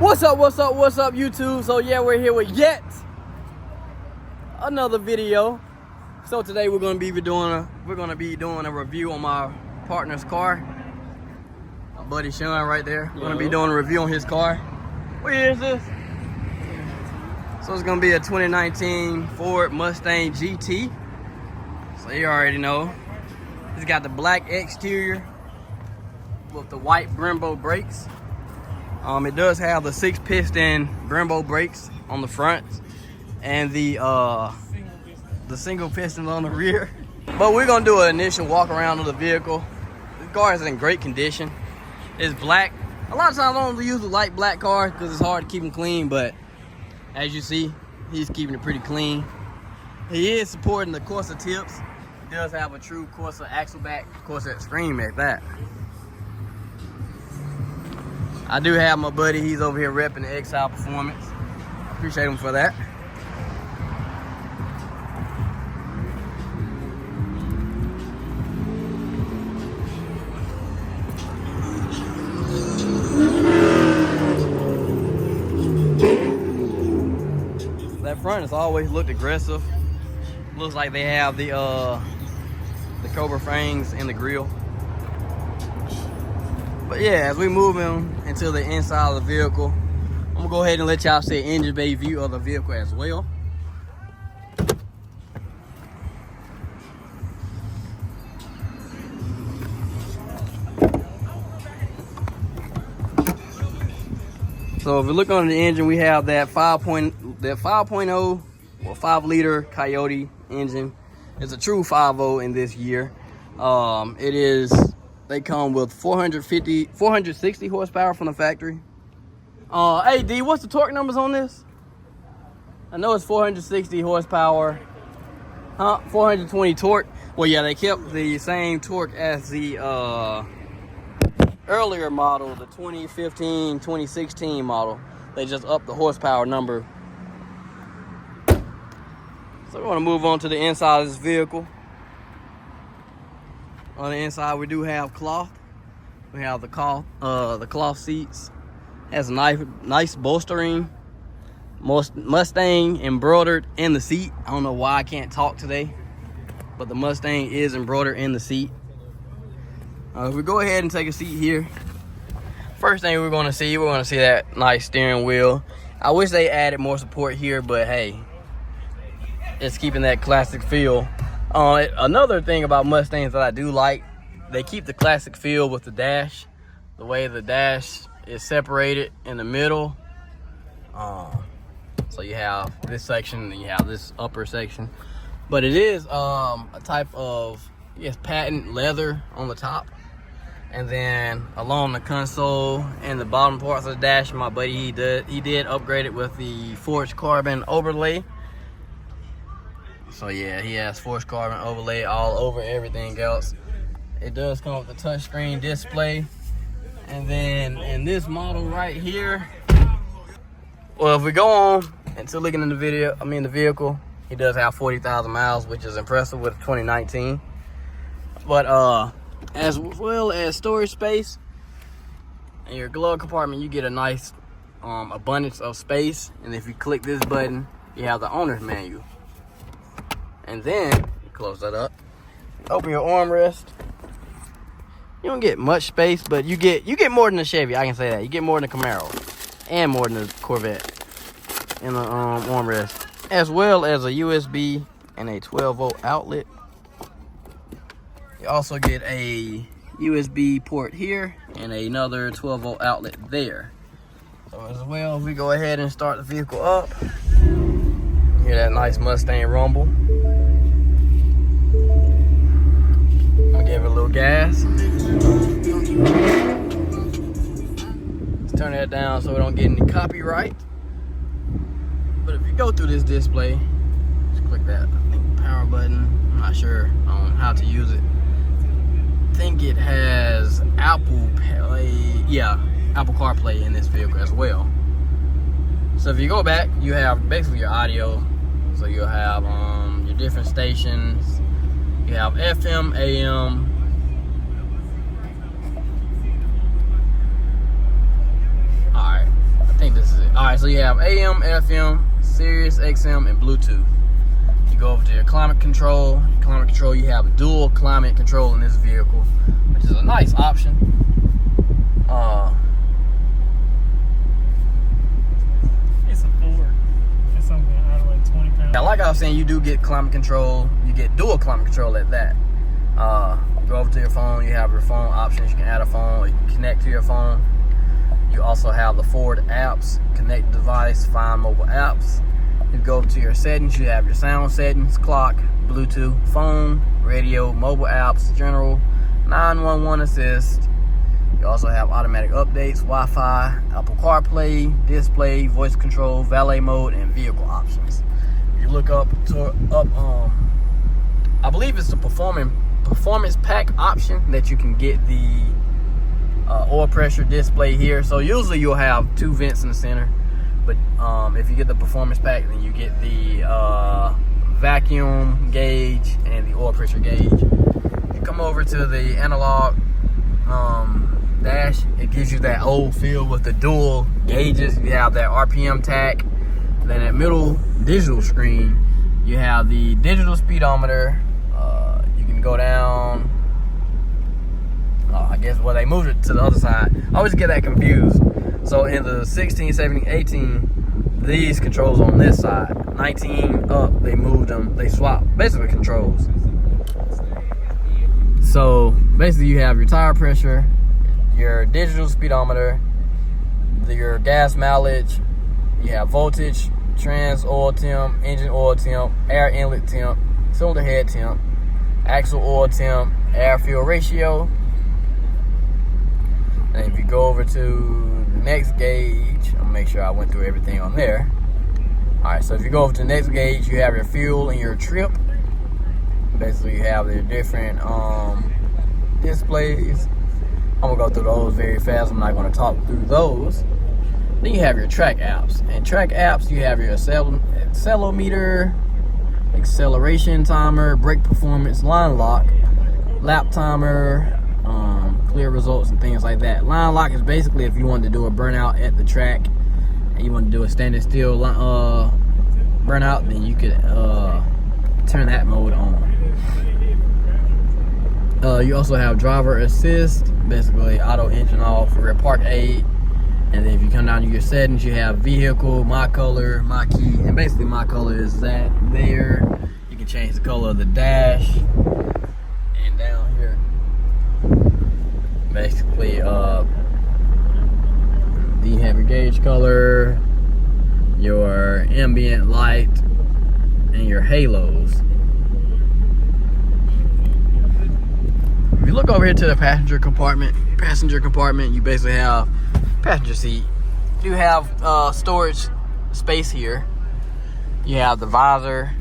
What's up, YouTube? So yeah, we're here with yet another video. So today we're gonna be doing a review on my partner's car. My buddy Sean right there. We're gonna be doing a review on his car. What year is this? So it's gonna be a 2019 Ford Mustang GT. So you already know. It's got the black exterior with the white Brembo brakes. It does have the 6-piston Brembo brakes on the front and the single piston on the rear. But we're gonna do an initial walk around of the vehicle. The car is in great condition. It's black. A lot of times I don't use the light black cars because it's hard to keep them clean, but as you see, he's keeping it pretty clean. He is supporting the Corsa tips. He does have a true Corsa axle back, Corsa screen at that. I do have my buddy, he's over here repping the Exile Performance. Appreciate him for that. That front has always looked aggressive. Looks like they have the Cobra fangs in the grill. But yeah, as we move into the inside of the vehicle, I'm gonna go ahead and let y'all see an engine bay view of the vehicle as well. So if we look on the engine, we have that 5.0 or 5-liter Coyote engine. It's a true 5.0 in this year. They come with 460 horsepower from the factory. Hey D, what's the torque numbers on this? I know it's 460 horsepower. 420 torque. Well, yeah, they kept the same torque as the earlier model, the 2015, 2016 model. They just upped the horsepower number. So we're gonna move on to the inside of this vehicle. On the inside, we do have cloth. We have the cloth seats. Has a nice bolstering. Mustang embroidered in the seat. I don't know why I can't talk today, but the Mustang is embroidered in the seat. If we go ahead and take a seat here, first thing we're gonna see that nice steering wheel. I wish they added more support here, but hey, it's keeping that classic feel. Another thing about Mustangs that I do like, they keep the classic feel with the dash. The way the dash is separated in the middle. So you have this section and you have this upper section. But it is a type of, patent leather on the top. And then along the console and the bottom parts of the dash, my buddy, he did upgrade it with the forged carbon overlay. So yeah, he has forged carbon overlay all over everything else. It does come with a touchscreen display. And then in this model right here, well, if we go on into looking in the vehicle, he does have 40,000 miles, which is impressive with 2019. But as well as storage space, in your glove compartment, you get a nice abundance of space. And if you click this button, you have the owner's manual. And then close that up, open your armrest. You don't get much space, but you get more than a Chevy. I can say that. You get more than a Camaro and more than a Corvette in the armrest, as well as a USB and a 12-volt outlet. You also get a USB port here and another 12-volt outlet there. So as well, if we go ahead and start the vehicle up, hear that nice Mustang rumble. I'm gonna give it a little gas. Let's turn that down so we don't get any copyright. But if you go through this display, just click that power button. I'm not sure on how to use it. I think it has Apple CarPlay in this vehicle as well. So if you go back, you have basically your audio. So you'll have your different stations. You have FM, AM. Alright, I think right, so you have AM, FM, Sirius XM, and Bluetooth. You go over to your climate control. You have dual climate control in this vehicle, which is a nice option. It's a Ford. It's something out of like 20 pounds. Now, like I was saying, you do get climate control. You get dual climate control at that. You go over to your phone. You have your phone options. You can add a phone, or you can connect to your phone. You also have the Ford apps, connect device, find mobile apps. You go over to your settings. You have your sound settings, clock, Bluetooth, phone, radio, mobile apps, general, 911 assist. You also have automatic updates, Wi-Fi, Apple CarPlay, display, voice control, valet mode, and vehicle options. If you look up, I believe it's the Performance Pack option that you can get the oil pressure display here. So usually you'll have 2 vents in the center, but if you get the Performance Pack, then you get the vacuum gauge and the oil pressure gauge. If you come over to the analog dash, it gives you that old feel with the dual gauges. You have that RPM tach. Then that middle digital screen, you have the digital speedometer. You can go down. I guess they moved it to the other side. I always get that confused. So in the 16, 17, 18, these controls on this side. 19 up, they moved them. They swapped basically controls. So basically you have your tire pressure, your digital speedometer, your gas mileage, you have voltage, trans oil temp, engine oil temp, air inlet temp, cylinder head temp, axle oil temp, air fuel ratio. And if you go over to the next gauge, I'll make sure I went through everything on there. Alright, so if you go over to the next gauge, you have your fuel and your trip. Basically you have the different displays. I'm gonna go through those very fast. I'm not gonna talk through those. Then you have your track apps. And track apps, you have your accelerometer, acceleration timer, brake performance, line lock, lap timer, clear results, and things like that. Line lock is basically if you want to do a burnout at the track and you want to do a standing still burnout, then you could turn that mode on. You also have driver assist, basically auto engine off, rear park aid. And then if you come down to your settings, you have vehicle, my color, my key, and basically my color is that there. You can change the color of the dash. And down here, basically, you have your gauge color, your ambient light, and your halos. If you look over here to the passenger compartment, you basically have passenger seat. You have storage space here. You have the visor.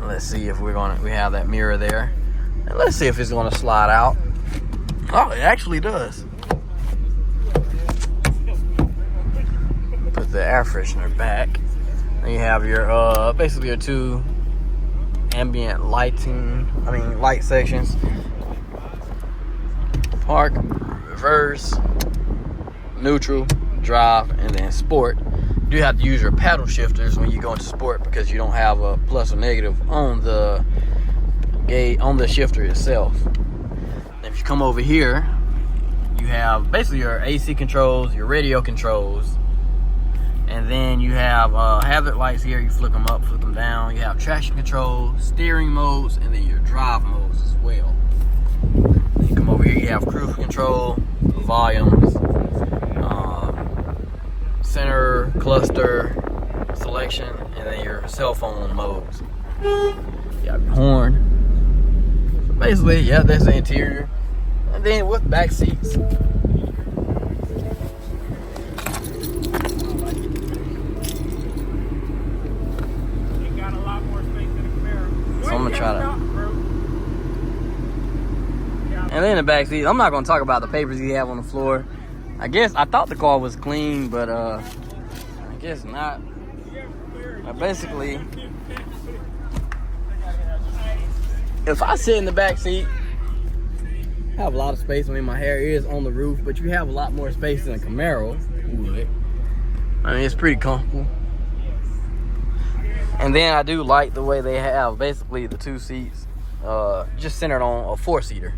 Let's see if we have that mirror there. And let's see if it's gonna slide out. Oh, it actually does. Put the air freshener back. Then you have your basically your 2 ambient light sections. Park, reverse, neutral, drive, and then sport. You do have to use your paddle shifters when you go into sport because you don't have a plus or negative on the shifter itself. If you come over here, you have basically your AC controls, your radio controls, and then you have hazard lights here. You flip them up, flip them down. You have traction control, steering modes, and then your drive modes as well. Then you come over here, you have cruise control, volumes, center, cluster, selection, and then your cell phone modes. You have your horn. So basically, yeah, that's the interior. And then with back seats. So I'm gonna try to. And then the back seat, I'm not gonna talk about the papers you have on the floor. I thought the car was clean, but I guess not. Basically, if I sit in the back seat, I have a lot of space. I mean, my hair is on the roof, but you have a lot more space than a Camaro would. I mean, it's pretty comfortable. And then I do like the way they have basically the 2 seats just centered on a 4-seater.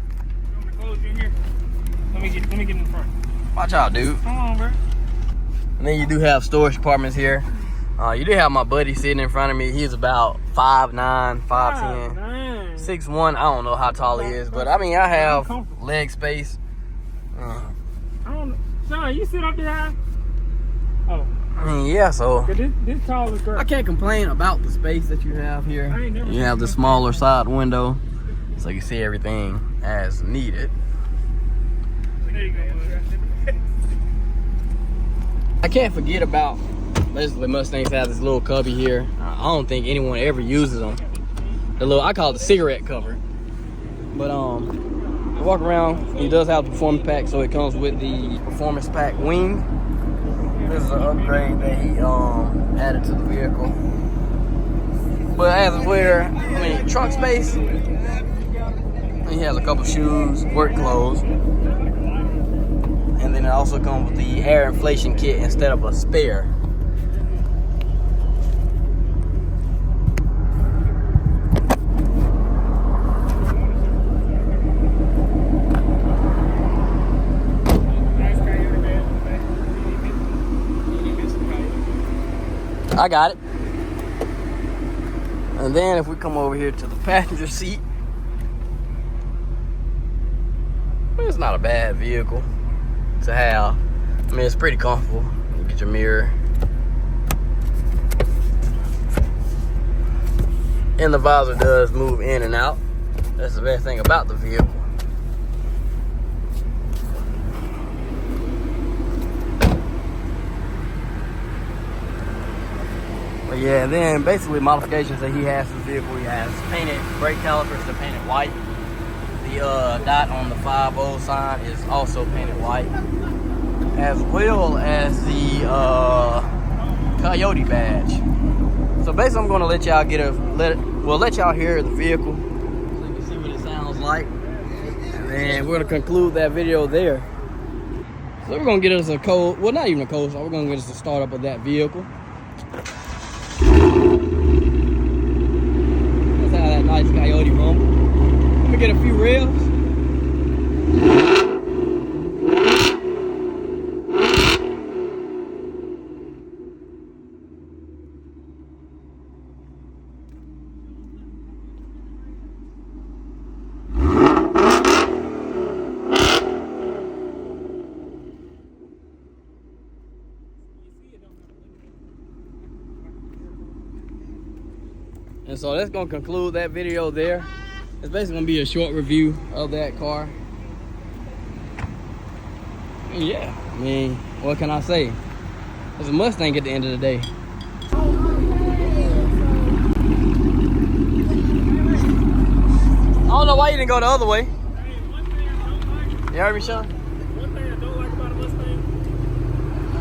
Close you in here. Let me get in the front. Watch out, dude. Come on, bro. And then you do have storage compartments here. You do have my buddy sitting in front of me. He's about 5'9", 5'10", 6'1". I don't know how tall he is, but I mean, I have leg space. I don't know. Sean, you sit up there high? Oh. I mean, yeah, so This tall is great. I can't complain about the space that you have here. You have the smaller side window, so you see everything as needed. There you go, bud. I can't forget about, basically Mustangs have this little cubby here. I don't think anyone ever uses them. The little, I call it the cigarette cover. But you walk around, he does have the Performance Pack, so it comes with the Performance Pack wing. This is an upgrade that he added to the vehicle. But as where, I mean, trunk space, he has a couple shoes, work clothes. And then it also comes with the air inflation kit instead of a spare. I got it. And then if we come over here to the passenger seat, it's not a bad vehicle to have. I mean, it's pretty comfortable. You get your mirror. And the visor does move in and out. That's the best thing about the vehicle. But yeah, then basically modifications that he has to the vehicle. He has painted brake calipers, they're painted white. The dot on the 5.0 sign is also painted white, as well as the Coyote badge. So basically, I'm going to let y'all let y'all hear the vehicle so you can see what it sounds like, and then we're going to conclude that video there. So we're going to get us a cold, well, not even a cold start. We're going to get us a start up of that vehicle. Let's have that nice Coyote rumble. Let me get a few revs. And so that's gonna conclude that video there. It's basically gonna be a short review of that car. And yeah, I mean, what can I say? It's a Mustang at the end of the day. I don't know why you didn't go the other way. Hey, one thing I don't like. You heard me, Sean? One thing I don't like about a Mustang,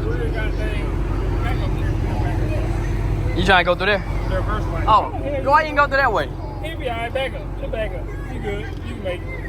really goddamn backup there. You trying to go through there? The reverse light. Oh, why you didn't go through that way? He'll be alright, back up. Just back up. You good. You can make it.